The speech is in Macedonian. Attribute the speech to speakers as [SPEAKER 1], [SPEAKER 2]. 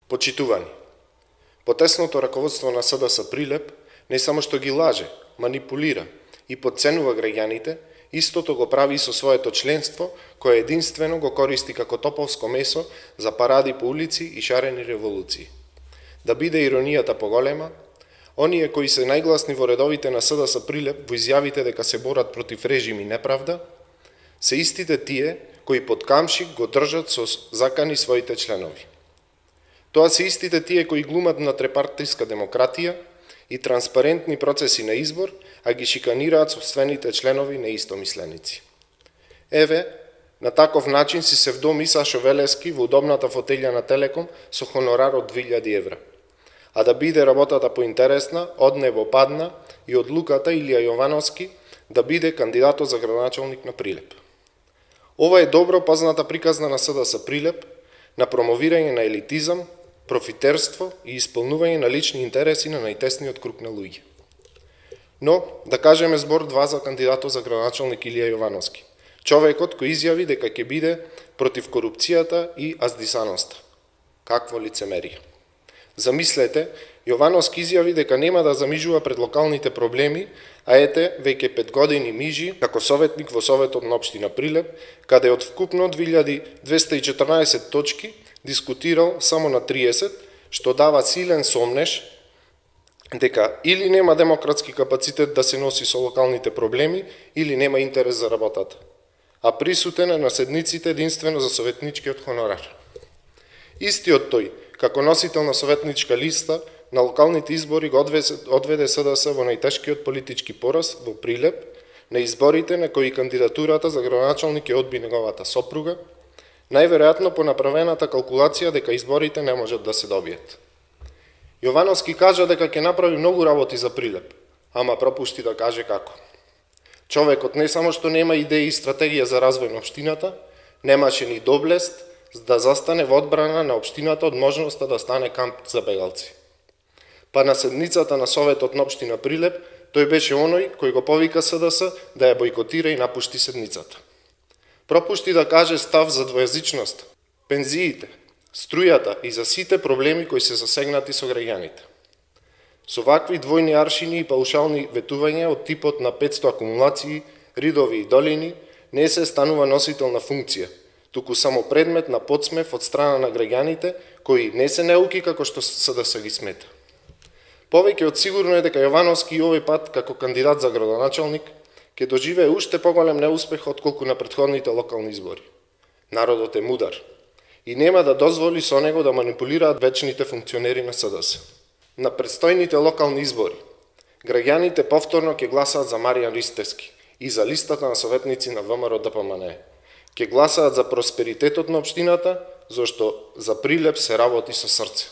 [SPEAKER 1] Почитувани, потесното раководство на СДС Прилеп не само што ги лаже, манипулира и подценува граѓаните, истото го прави и со своето членство, кое единствено го користи како топовско месо за паради по улици и шарени револуции. Да биде иронијата поголема, оние кои се најгласни во редовите на СДС Прилеп во изјавите дека се борат против режим и неправда, се истите тие кои под камшик го држат со закани своите членови. Тоа се истите тие кои глумат на трепартиска демократија и транспарентни процеси на избор, а ги шиканираат собствените членови неистомисленици. Еве, на таков начин си се вдоми Сашо Велески во удобната фотелја на Телеком со хонорар од 2000 евра. А да биде работата поинтересна, од небо падна и од луката Илија Јовановски да биде кандидатот за градоначалник на Прилеп. Ова е добро позната приказна на СДС Прилеп на промовирање на елитизам, профитерство и исполнување на лични интереси на најтесниот круг на луѓе. Но, да кажеме збор два за кандидатот за градоначалник Илија Јовановски, човекот кој изјави дека ќе биде против корупцијата и аздисаноста. Какво лицемерие. Замислете, Јовановски изјави дека нема да замижува пред локалните проблеми, а ете, веќе 5 години мижи како советник во Советот на општина Прилеп, каде од вкупно 2214 точки дискутирал само на 30, што дава силен сомнеш дека или нема демократски капацитет да се носи со локалните проблеми, или нема интерес за работата. А присутен е на седниците единствено за советничкиот хонорар. Истиот тој, како носител на советничка листа, на локалните избори го одведе СДС во најтешкиот политички пораз во Прилеп, на изборите на кои кандидатурата за градоначалник ја одби неговата сопруга, најверојатно по направената калкулација дека изборите не можат да се добијат. Јовановски кажа дека ќе направи многу работи за Прилеп, ама пропушти да каже како. Човекот не само што нема идеи и стратегија за развој на општината, немаше ни доблест да застане во одбрана на општината од можноста да стане камп за бегалци. Па на седницата на Советот на општина Прилеп, тој беше оној кој го повика СДС да ја бойкотира и напушти седницата. Пропушти да каже став за двојазичност, пензиите, струјата и за сите проблеми кои се засегнати со граѓаните. Со вакви двојни аршини и паушални ветувања од типот на 500 акумулации, ридови и долини не се станува носител на функција, туку само предмет на подсмев од страна на граѓаните кои не се неуки како што СДС ги смета. Повеќе од сигурно е дека Јовановски и овој пат како кандидат за градоначалник ќе доживее уште поголем неуспех отколку на претходните локални избори. Народот е мудар и нема да дозволи со него да манипулираат вечните функционери на СДС. На предстојните локални избори, граѓаните повторно ќе гласаат за Маријан Ристевски и за листата на советници на ВМРО ДПМНЕ. Ќе гласаат за просперитетот на општината, зашто за Прилеп се работи со срце.